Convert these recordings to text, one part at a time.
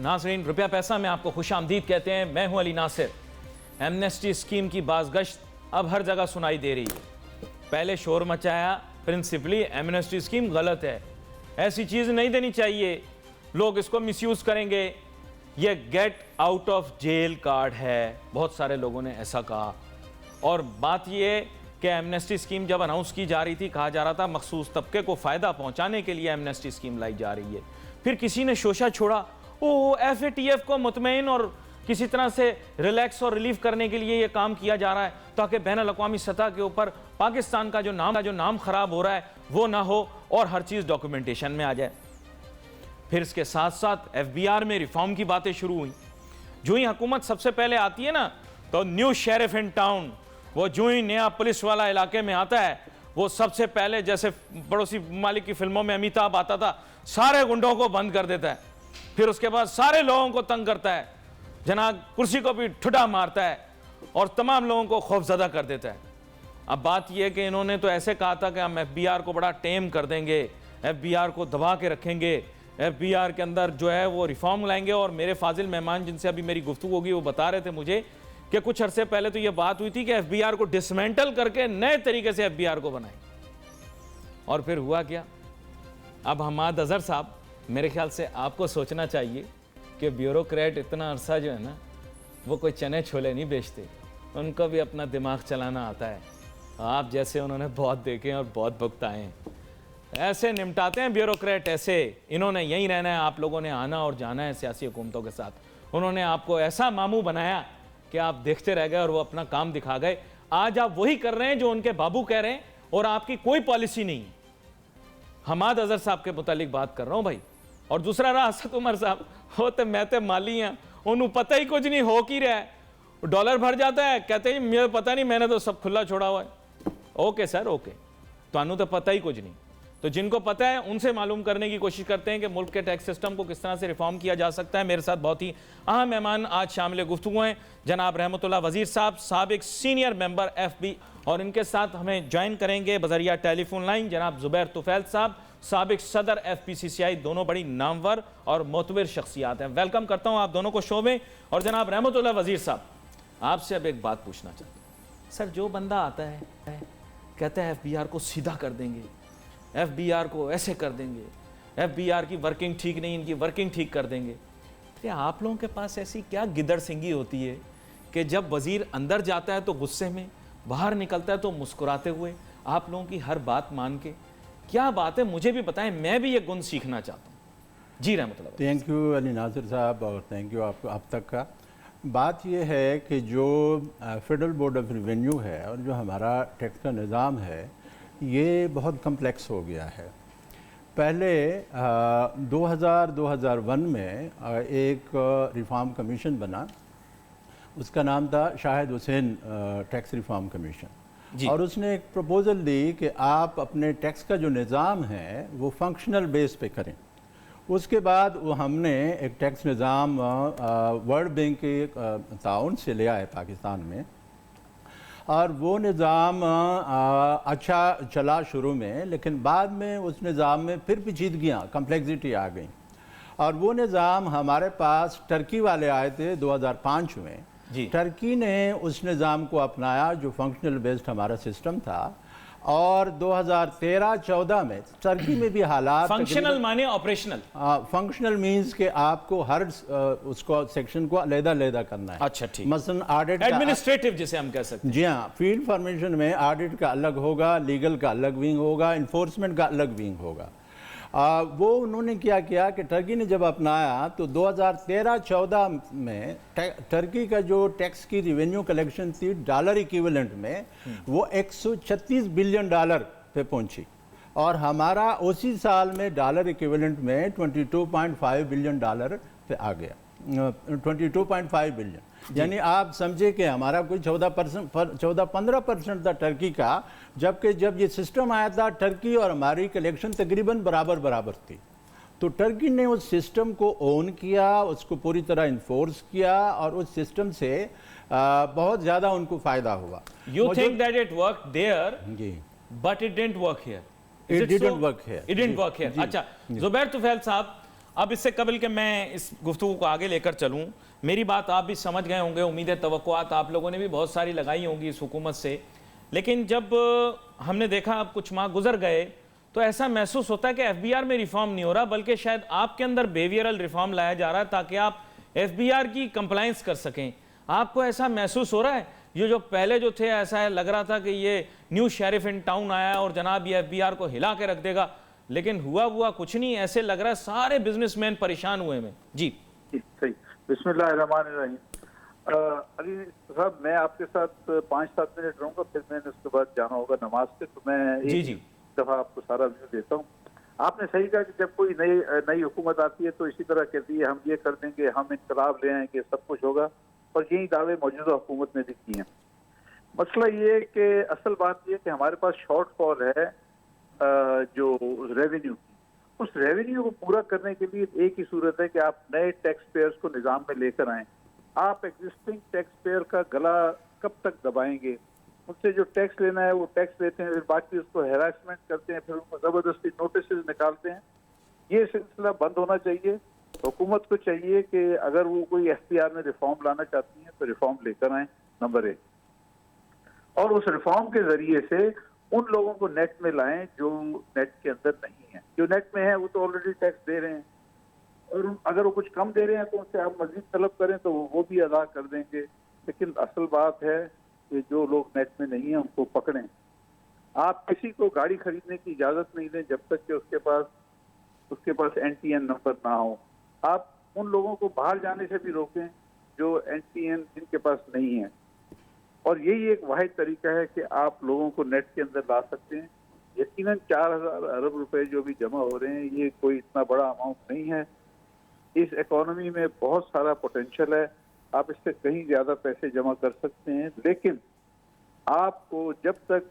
ناظرین روپیہ پیسہ میں آپ کو خوش آمدید کہتے ہیں. میں ہوں علی ناصر. ایمنسٹی اسکیم کی بازگشت اب ہر جگہ سنائی دے رہی ہے. پہلے شور مچایا پرنسپلی ایمنسٹی اسکیم غلط ہے, ایسی چیز نہیں دینی چاہیے, لوگ اس کو مس یوز کریں گے, یہ get out of jail card ہے, بہت سارے لوگوں نے ایسا کہا. اور بات یہ کہ ایمنسٹی اسکیم جب اناؤنس کی جا رہی تھی کہا جا رہا تھا مخصوص طبقے کو فائدہ پہنچانے کے لیے ایمنسٹی اسکیم لائی جا رہی ہے. پھر کسی نے شوشہ چھوڑا ایف اے ٹی ایف کو مطمئن اور کسی طرح سے ریلیکس اور ریلیف کرنے کے لیے یہ کام کیا جا رہا ہے تاکہ بین الاقوامی سطح کے اوپر پاکستان کا جو نام خراب ہو رہا ہے وہ نہ ہو اور ہر چیز ڈاکومنٹیشن میں آ جائے. پھر اس کے ساتھ ساتھ ایف بی آر میں ریفارم کی باتیں شروع ہوئیں. جو ہی حکومت سب سے پہلے آتی ہے نا تو نیو شیرف ان ٹاؤن, وہ جو ہی نیا پولیس والا علاقے میں آتا ہے وہ سب سے پہلے جیسے پڑوسی ممالک کی فلموں میں امیتابھ آتا تھا سارے گنڈوں کو بند کر دیتا ہے, پھر اس کے بعد سارے لوگوں کو تنگ کرتا ہے, جناب کرسی کو بھی ٹھڈا مارتا ہے اور تمام لوگوں کو خوف زدہ کر دیتا ہے. اب بات یہ ہے کہ انہوں نے تو ایسے کہا تھا کہ ہم ایف بی آر کو بڑا ٹیم کر دیں گے, ایف بی آر کو دبا کے رکھیں گے, ایف بی آر کے اندر جو ہے وہ ریفارم لائیں گے. اور میرے فاضل مہمان جن سے ابھی میری گفتگو ہوگی وہ بتا رہے تھے مجھے کہ کچھ عرصے پہلے تو یہ بات ہوئی تھی کہ ایف بی آر کو ڈسمینٹل کر کے نئے طریقے سے ایف بی آر کو بنائیں. اور پھر ہوا کیا؟ اب حماد اظہر صاحب میرے خیال سے آپ کو سوچنا چاہیے کہ بیوروکریٹ اتنا عرصہ جو ہے نا وہ کوئی چنے چھولے نہیں بیچتے, ان کو بھی اپنا دماغ چلانا آتا ہے. آپ جیسے انہوں نے بہت دیکھے اور بہت بھگتائے ہیں, ایسے نمٹاتے ہیں بیوروکریٹ ایسے. انہوں نے یہیں رہنا ہے, آپ لوگوں نے آنا اور جانا ہے سیاسی حکومتوں کے ساتھ. انہوں نے آپ کو ایسا ماموں بنایا کہ آپ دیکھتے رہ گئے اور وہ اپنا کام دکھا گئے. آج آپ وہی کر رہے ہیں جو ان کے بابو کہہ رہے ہیں اور آپ کی کوئی پالیسی نہیں. حماد اظہر صاحب کے متعلق بات کر رہا ہوں بھائی. اور دوسرا رہا اسد عمر صاحب, ہوتے میں تے مالی ہیں, انہوں پتہ ہی کچھ نہیں ہو کی رہا ہے. ڈالر بھر جاتا ہے کہتے ہیں مجھے پتہ نہیں, میں نے تو سب کھلا چھوڑا ہوا ہے. اوکے سر اوکے, تو انہوں تو پتہ ہی کچھ نہیں. تو جن کو پتہ ہے ان سے معلوم کرنے کی کوشش کرتے ہیں کہ ملک کے ٹیکس سسٹم کو کس طرح سے ریفارم کیا جا سکتا ہے. میرے ساتھ بہت ہی اہم مہمان آج شامل گفتگو ہیں, جناب رحمت اللہ وزیر صاحب, سابق سینئر ممبر ایف بی, اور ان کے ساتھ ہمیں جوائن کریں گے بذریعہ ٹیلی فون لائن جناب زبیر طفیل صاحب, سابق صدر ایف پی سی سی آئی. دونوں بڑی نامور اور معتبر شخصیات ہیں. ویلکم کرتا ہوں آپ دونوں کو شو میں. اور جناب رحمت اللہ وزیر صاحب, آپ سے اب ایک بات پوچھنا چاہتا ہوں. سر جو بندہ آتا ہے کہتا ہے ایف بی آر کو سیدھا کر دیں گے, ایف بی آر کو ایسے کر دیں گے, ایف بی آر کی ورکنگ ٹھیک نہیں, ان کی ورکنگ ٹھیک کر دیں گے. کہ آپ لوگوں کے پاس ایسی کیا گدڑ سنگی ہوتی ہے کہ جب وزیر اندر جاتا ہے تو غصے میں, باہر نکلتا ہے تو مسکراتے ہوئے, آپ لوگوں کی ہر بات مان کے, کیا بات ہے مجھے بھی بتائیں, میں بھی یہ گن سیکھنا چاہتا ہوں. جی رحمت اللہ. تھینک یو علی ناصر صاحب, اور تھینک یو آپ کو اب تک کا. بات یہ ہے کہ جو فیڈرل بورڈ آف ریونیو ہے اور جو ہمارا ٹیکس کا نظام ہے یہ بہت کمپلیکس ہو گیا ہے. پہلے 2001 میں ایک ریفارم کمیشن بنا, اس کا نام تھا شاہد حسین ٹیکس ریفارم کمیشن, اور اس نے ایک پروپوزل دی کہ آپ اپنے ٹیکس کا جو نظام ہے وہ فنکشنل بیس پہ کریں. اس کے بعد وہ ہم نے ایک ٹیکس نظام ورلڈ بینک کے تعاون سے لے آئے پاکستان میں, اور وہ نظام اچھا چلا شروع میں, لیکن بعد میں اس نظام میں پھر پیچیدگیاں, کمپلیکسٹی آ گئیں. اور وہ نظام ہمارے پاس ٹرکی والے آئے تھے 2005 میں. ٹرکی نے اس نظام کو اپنایا جو فنکشنل بیسڈ ہمارا سسٹم تھا, اور 2013-14 میں ٹرکی میں بھی حالات فنکشنل مانے آپریشنل, فنکشنل مینز کہ آپ کو ہر اس کو سیکشن کو علیحدہ علیحدہ کرنا ہے. اچھا ٹھیک. مثلا آڈٹ ایڈمنسٹریٹو جسے ہم کہہ سکتے ہیں. جی ہاں, فیلڈ فارمیشن میں آڈٹ کا الگ ہوگا, لیگل کا الگ ونگ ہوگا, انفورسمنٹ کا الگ ونگ ہوگا. وہ انہوں نے کیا کہ ٹرکی نے جب اپنایا تو 2013-14 میں ٹرکی کا جو ٹیکس کی ریونیو کلیکشن تھی ڈالر ایکویولنٹ میں وہ $136 بلین پہ پہنچی, اور ہمارا اسی سال میں ڈالر ایکویولنٹ میں $22.5 بلین پہ آ گیا. 22.5 بلین, یعنی آپ سمجھے کہ ہمارا کوئی 14-15% تھا ٹرکی کا, جبکہ جب یہ سسٹم آیا تھا ٹرکی اور ہماری کلیکشن تقریباً برابر تھی. تو ٹرکی نے اس سسٹم کو اون کیا, اس کو پوری طرح انفورس کیا, اور اس سسٹم سے بہت زیادہ ان کو فائدہ ہوا. You think that it worked there, but it didn't work here. It didn't work here. It didn't work here. اچھا زبیر طفیل صاحب, اب اس سے قبل کہ میں اس گفتگو کو آگے لے کر چلوں، میری بات آپ بھی سمجھ گئے ہوں گے، امید توقعات آپ لوگوں نے بھی بہت ساری لگائی ہوں گی اس حکومت سے، لیکن جب ہم نے دیکھا اب کچھ ماہ گزر گئے تو ایسا محسوس ہوتا ہے کہ ایف بی آر میں ریفارم نہیں ہو رہا، بلکہ شاید آپ کے اندر بیہیویئرل ریفارم لایا جا رہا ہے تاکہ آپ ایف بی آر کی کمپلائنس کر سکیں۔ آپ کو ایسا محسوس ہو رہا ہے؟ یہ جو پہلے جو تھے ایسا ہے لگ رہا تھا کہ یہ نیو شیرف ان ٹاؤن آیا اور جناب یہ ایف بی آر کو ہلا کے رکھ دے گا، لیکن ہوا کچھ نہیں، ایسے لگ رہا ہے سارے بزنس مین پریشان ہوئے ہیں۔ جی صحیح۔ بسم اللہ الرحمن الرحیم۔ علی صاحب، میں آپ کے ساتھ 5-7 منٹ رہوں گا، پھر میں نے اس کے بعد جانا ہوگا نماز پہ، تو میں ایک دفعہ آپ کو سارا ویو دیتا ہوں۔ آپ نے صحیح کہا کہ جب کوئی نئی حکومت آتی ہے تو اسی طرح کہتی ہے ہم یہ کر دیں گے، ہم انقلاب لے آئیں گے، سب کچھ ہوگا، اور یہی دعوے موجودہ حکومت نے بھی کیے ہیں۔ مسئلہ یہ ہے کہ اصل بات یہ ہے کہ ہمارے پاس شارٹ فال ہے جو ریونیو کی، اس ریونیو کو پورا کرنے کے لیے ایک ہی صورت ہے کہ آپ نئے ٹیکس پیئرز کو نظام میں لے کر آئیں۔ آپ ایگزسٹنگ ٹیکس پیئر کا گلا کب تک دبائیں گے؟ ان سے جو ٹیکس لینا ہے وہ ٹیکس لیتے ہیں، پھر باقی اس کو ہیراسمنٹ کرتے ہیں، پھر ان کو زبردستی نوٹسز نکالتے ہیں۔ یہ سلسلہ بند ہونا چاہیے۔ حکومت کو چاہیے کہ اگر وہ کوئی ایف پی آر میں ریفارم لانا چاہتی ہیں تو ریفارم لے کر آئیں، نمبر 1، اور اس ریفارم کے ذریعے سے ان لوگوں کو نیٹ میں لائیں جو نیٹ کے اندر نہیں ہیں۔ جو نیٹ میں ہیں وہ تو آلریڈی ٹیکس دے رہے ہیں، اور اگر وہ کچھ کم دے رہے ہیں تو ان سے آپ مزید طلب کریں تو وہ بھی ادا کر دیں گے۔ لیکن اصل بات ہے کہ جو لوگ نیٹ میں نہیں ہیں ان کو پکڑیں۔ آپ کسی کو گاڑی خریدنے کی اجازت نہیں دیں جب تک کہ اس کے پاس این ٹی این نمبر نہ ہو۔ آپ ان لوگوں کو باہر جانے سے بھی روکیں جو این ٹی این جن کے پاس نہیں ہے، اور یہی ایک واحد طریقہ ہے کہ آپ لوگوں کو نیٹ کے اندر لا سکتے ہیں۔ یقیناً 4,000 ارب روپے جو بھی جمع ہو رہے ہیں یہ کوئی اتنا بڑا اماؤنٹ نہیں ہے۔ اس اکانومی میں بہت سارا پوٹینشل ہے، آپ اس سے کہیں زیادہ پیسے جمع کر سکتے ہیں، لیکن آپ کو جب تک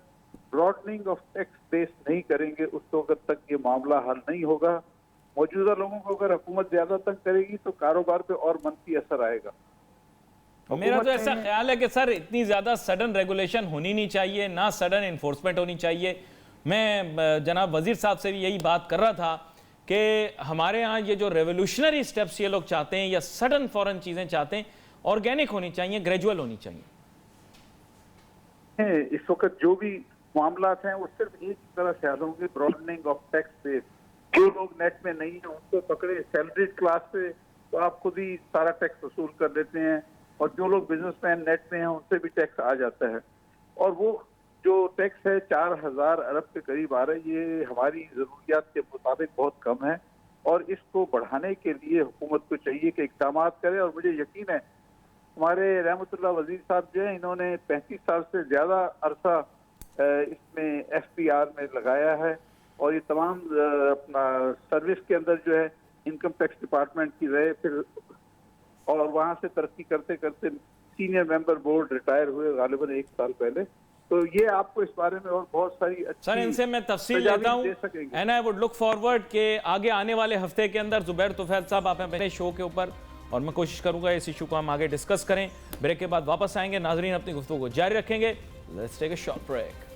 براڈننگ آف ٹیکس بیس نہیں کریں گے اس وقت تک یہ معاملہ حل نہیں ہوگا۔ موجودہ لوگوں کو اگر حکومت زیادہ تنگ کرے گی تو کاروبار پہ اور منفی اثر آئے گا۔ میرا تو ایسا خیال ہے کہ سر اتنی زیادہ سڈن ریگولیشن ہونی نہیں چاہیے، نہ سڈن انفورسمنٹ ہونی چاہیے۔ میں جناب وزیر صاحب سے بھی یہی بات کر رہا تھا کہ ہمارے ہاں یہ جو ریولوشنری سٹیپس یہ لوگ چاہتے ہیں یا سڈن فورن چیزیں چاہتے ہیں، آرگینک ہونی چاہیے، گریجول ہونی چاہیے۔ اس وقت جو بھی معاملات ہیں وہ صرف ایک طرح سے حل ہوں گے، براڈننگ آف ٹیکس بیس۔ جو لوگ نیٹ میں نہیں ہیں ان کو پکڑے، سیلریڈ کلاس پہ تو آپ خود ہی سارا ٹیکس وصول کر لیتے ہیں، اور جو لوگ بزنس مین نیٹ میں ہیں ان سے بھی ٹیکس آ جاتا ہے۔ اور وہ جو ٹیکس ہے 4,000 ارب کے قریب آ رہا ہے، یہ ہماری ضروریات کے مطابق بہت کم ہے، اور اس کو بڑھانے کے لیے حکومت کو چاہیے کہ اقدامات کرے۔ اور مجھے یقین ہے ہمارے رحمت اللہ وزیر صاحب جو ہیں انہوں نے 35 سال سے زیادہ عرصہ اس میں ایف پی آر میں لگایا ہے، اور یہ تمام اپنا سروس کے اندر جو ہے انکم ٹیکس ڈپارٹمنٹ کی رہے، پھر اور وہاں سے ترقی کرتے کرتے سینئر ممبر بورڈ ریٹائر ہوئے غالباً 1 سال پہلے۔ تو یہ آپ کو اس بارے میں اور بہت ساری سر ان سے میں تفصیل لیتا ہوں، and I would look forward کہ آگے آنے والے ہفتے کے اندر زبیر طفیل صاحب آپ اپنے شو کے اوپر، اور میں کوشش کروں گا اس ایشو کو ہم آگے ڈسکس کریں۔ بریک کے بعد واپس آئیں گے، ناظرین اپنی گفتگو کو جاری رکھیں گے۔ Let's take a short break.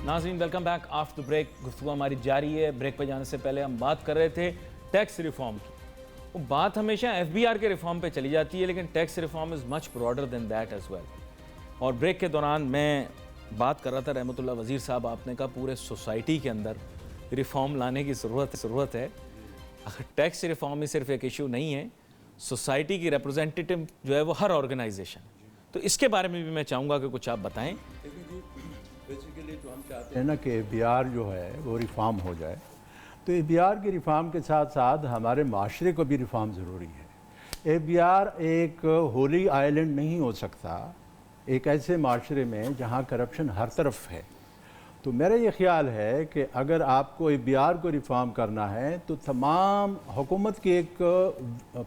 ناظرین ویلکم بیک آفٹر بریک۔ گفتگو ہماری جاری ہے۔ بریک پہ جانے سے پہلے ہم بات کر رہے تھے ٹیکس ریفارم کی۔ وہ بات ہمیشہ ایف بی آر کے ریفارم پہ چلی جاتی ہے، لیکن tax reform is much broader than that as well. اور بریک کے دوران میں بات کر رہا تھا رحمت اللہ وزیر صاحب، آپ نے کہا پورے سوسائٹی کے اندر ریفارم لانے کی ضرورت ہے۔ اگر ٹیکس ریفارم ہی صرف ایک ایشو نہیں ہے، سوسائٹی کی ریپرزینٹیٹو جو ہے وہ ہر آرگنائزیشن، تو اس کے بارے میں بھی میں چاہوں گا کہ کچھ آپ بتائیں۔ بیسیکلی تو ہم چاہتے ہیں نا کہ ایف بی آر جو ہے وہ ریفارم ہو جائے، تو ایف بی آر کی ریفارم کے ساتھ ساتھ ہمارے معاشرے کو بھی ریفارم ضروری ہے۔ ایف بی آر ایک ہولی آئیلینڈ نہیں ہو سکتا ایک ایسے معاشرے میں جہاں کرپشن ہر طرف ہے، تو میرا یہ خیال ہے کہ اگر آپ کو APR کو ریفارم کرنا ہے تو تمام حکومت کی ایک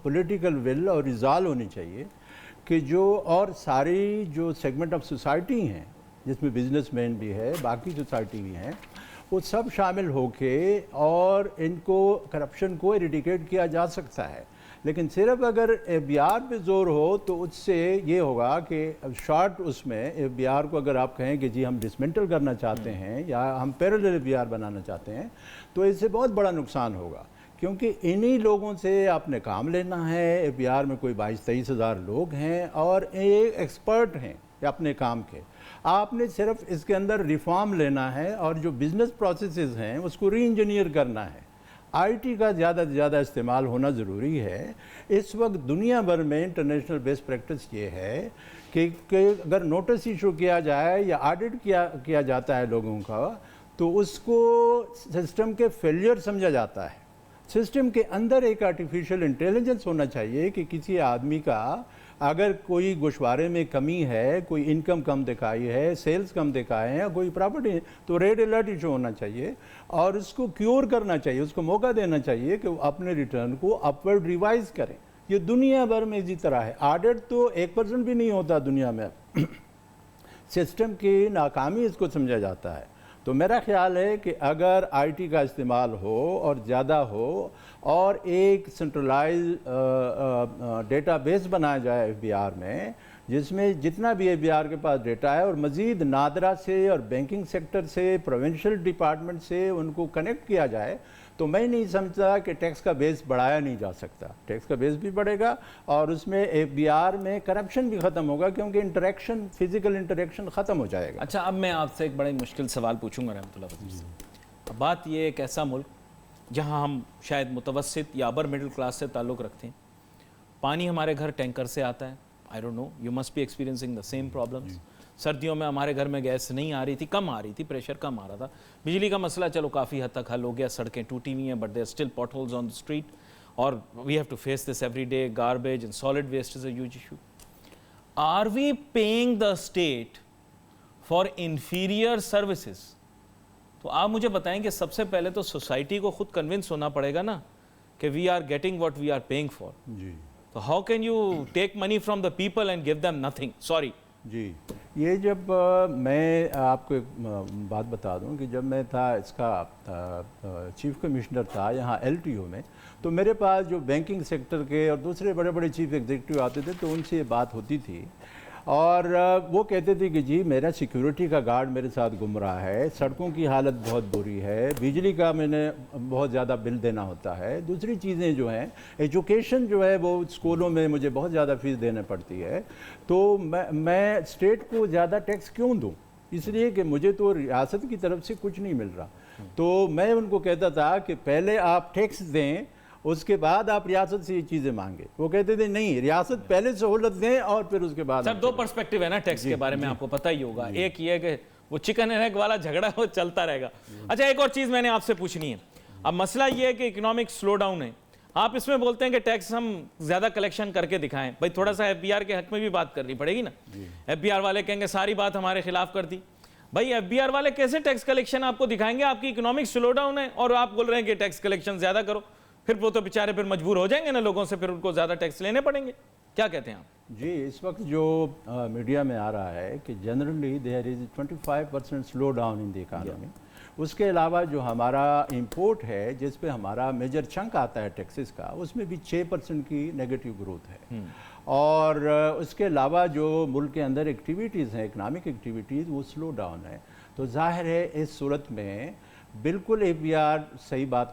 پولیٹیکل ول اور ریزالو ہونی چاہیے کہ جو اور ساری جو سیگمنٹ آف سوسائٹی ہیں جس میں بزنس مین بھی ہے باقی سوسائٹی بھی ہیں وہ سب شامل ہو کے اور ان کو کرپشن کو ایریڈیکیٹ کیا جا سکتا ہے. لیکن صرف اگر APR پہ زور ہو تو اس سے یہ ہوگا کہ شارٹ اس میں APR کو اگر آپ کہیں کہ جی ہم ڈسمنٹل کرنا چاہتے ہیں یا ہم پیرلل APR بنانا چاہتے ہیں تو اس سے بہت بڑا نقصان ہوگا کیونکہ انہی لوگوں سے آپ نے کام لینا ہے. APR میں کوئی 22-23 ہزار لوگ ہیں اور ایک ایکسپرٹ ہیں اپنے کام کے. آپ نے صرف اس کے اندر ریفارم لینا ہے اور جو بزنس پروسیسز ہیں اس کو ری انجینئر کرنا ہے. IT کا زیادہ سے زیادہ استعمال ہونا ضروری ہے. اس وقت دنیا بھر میں انٹرنیشنل بیسٹ پریکٹس یہ ہے کہ اگر نوٹس ایشو کیا جائے یا آڈٹ کیا جاتا ہے لوگوں کا تو اس کو سسٹم کے فیلئر سمجھا جاتا ہے. سسٹم کے اندر ایک آرٹیفیشل انٹیلیجنس ہونا چاہیے کہ کسی آدمی کا اگر کوئی گوشوارے میں کمی ہے, کوئی انکم کم دکھائی ہے, سیلز کم دکھائے ہیں, کوئی پراپرٹی تو ریڈ الرٹ ایشو ہونا چاہیے اور اس کو کیور کرنا چاہیے, اس کو موقع دینا چاہیے کہ وہ اپنے ریٹرن کو اپورڈ ریوائز کریں. یہ دنیا بھر میں اسی طرح ہے. آڈٹ تو 1% بھی نہیں ہوتا دنیا میں. سسٹم کی ناکامی اس کو سمجھا جاتا ہے. تو میرا خیال ہے کہ اگر IT کا استعمال ہو اور زیادہ ہو اور ایک سنٹرلائز ڈیٹا بیس بنایا جائے APR میں جس میں جتنا بھی APR کے پاس ڈیٹا ہے اور مزید نادرا سے اور بینکنگ سیکٹر سے پروونشل ڈپارٹمنٹ سے ان کو کنیکٹ کیا جائے تو میں نہیں سمجھتا کہ ٹیکس کا بیس بڑھایا نہیں جا سکتا. ٹیکس کا بیس بھی بڑھے گا اور اس میں APR میں کرپشن بھی ختم ہوگا کیونکہ انٹریکشن فزیکل انٹریکشن ختم ہو جائے گا. اچھا اب میں آپ سے ایک بڑا مشکل سوال پوچھوں گا رحمۃ اللہ وزیر سے. بات یہ ایک ایسا ملک جہاں ہم شاید متوسط یا ابر مڈل کلاس سے تعلق رکھتے ہیں, پانی ہمارے گھر ٹینکر سے آتا ہے. I don't know you must be experiencing the same problems. سردیوں میں ہمارے گھر میں گیس نہیں آ رہی تھی, کم آ رہی تھی, پریشر کم آ رہا تھا. بجلی کا مسئلہ چلو کافی حد تک حل ہو گیا, سڑکیں ٹوٹی ہوئی ہیں but there still potholes on the street اور we have to face this every day. Garbage and solid waste is a huge issue. Are we paying the state for inferior services? تو آپ مجھے بتائیں کہ سب سے پہلے تو society کو خود کنونس ہونا پڑے گا نا کہ we are getting what we are paying for. جی تو how can you take money from the people and give them nothing? Sorry. جی یہ جب میں آپ کو ایک بات بتا دوں کہ جب میں تھا اس کا چیف کمشنر تھا یہاں LTO میں تو میرے پاس جو بینکنگ سیکٹر کے اور دوسرے بڑے بڑے چیف ایگزیکٹو آتے تھے تو ان سے یہ بات ہوتی تھی اور وہ کہتے تھے کہ جی میرا سیکیورٹی کا گارڈ میرے ساتھ گم رہا ہے, سڑکوں کی حالت بہت بری ہے, بجلی کا میں نے بہت زیادہ بل دینا ہوتا ہے, دوسری چیزیں جو ہیں ایجوکیشن جو ہے وہ اسکولوں میں مجھے بہت زیادہ فیس دینا پڑتی ہے, تو میں اسٹیٹ کو زیادہ ٹیکس کیوں دوں؟ اس لیے کہ مجھے تو ریاست کی طرف سے کچھ نہیں مل رہا. تو میں ان کو کہتا تھا کہ پہلے آپ ٹیکس دیں اس کے بعد آپ ریاست سے یہ چیزیں مانگے. وہ کہتے تھے نہیں, ریاست پہلے سہولت دیں اور پھر اس کے بعد. سر دو پرسپیکٹیو ہے نا ٹیکس کے بارے میں, آپ کو پتہ ہی ہوگا. ایک یہ کہ وہ چکن اینڈ ایگ والا جھگڑا وہ چلتا رہے گا. اچھا ایک اور چیز میں نے آپ سے پوچھنی ہے. اب مسئلہ یہ ہے کہ اکنامک سلو ڈاؤن ہے, آپ اس میں بولتے ہیں کہ ٹیکس ہم زیادہ کلیکشن کر کے دکھائیں. بھائی تھوڑا سا FBR کے حق میں بھی بات کرنی پڑے گی نا. FBR والے کہیں گے ساری بات ہمارے خلاف کر دی. بھائی FBR والے کیسے ٹیکس کلیکشن آپ کو دکھائیں گے؟ آپ کی اکنامک سلو ڈاؤن ہے اور آپ بول رہے ہیں کہ ٹیکس کلیکشن زیادہ کرو. پھر وہ تو بیچارے پھر مجبور ہو جائیں گے نا لوگوں سے, پھر ان کو زیادہ ٹیکس لینے پڑیں گے. کیا کہتے ہیں آپ؟ جی اس وقت جو میڈیا میں آ رہا ہے کہ generally there is 25% slow down in the economy. اس کے علاوہ جو ہمارا امپورٹ ہے جس پہ ہمارا میجر چنک آتا ہے ٹیکسز کا, اس میں بھی 6% کی نیگیٹو گروتھ ہے. اور اس کے علاوہ جو ملک کے اندر ایکٹیویٹیز ہیں اکنامک ایکٹیویٹیز وہ سلو ڈاؤن ہے. تو ظاہر ہے اس صورت میں بالکل APR صحیح بات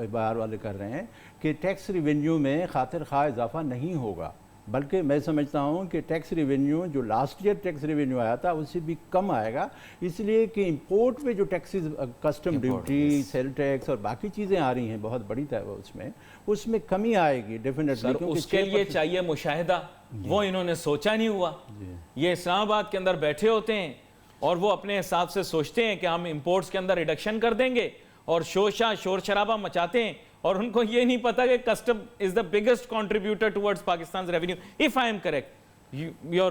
APR والے کر رہے ہیں کہ ٹیکس ریونیو میں خاطر خواہ اضافہ نہیں ہوگا, بلکہ میں سمجھتا ہوں کہ ٹیکس ریونیو جو لاسٹ ایئر ٹیکس ریونیو آیا تھا اس سے بھی کم آئے گا. اس لیے کہ امپورٹ پہ جو taxes custom duty, sale tax اور باقی چیزیں آ رہی ہیں بہت بڑی اس میں کمی آئے گی ڈیفینیٹلی. اس کے لیے چاہیے مشاہدہ, وہ انہوں نے سوچا نہیں ہوا. یہ اسلام آباد کے اندر بیٹھے ہوتے ہیں اور وہ اپنے حساب سے سوچتے ہیں کہ ہم امپورٹس کے اندر ریڈکشن کر دیں گے اور شور شرابہ مچاتے ہیں, اور ان کو یہ نہیں پتا کہ custom is the biggest contributor towards Pakistan's revenue. If I am correct, your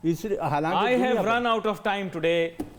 I have run out of time today।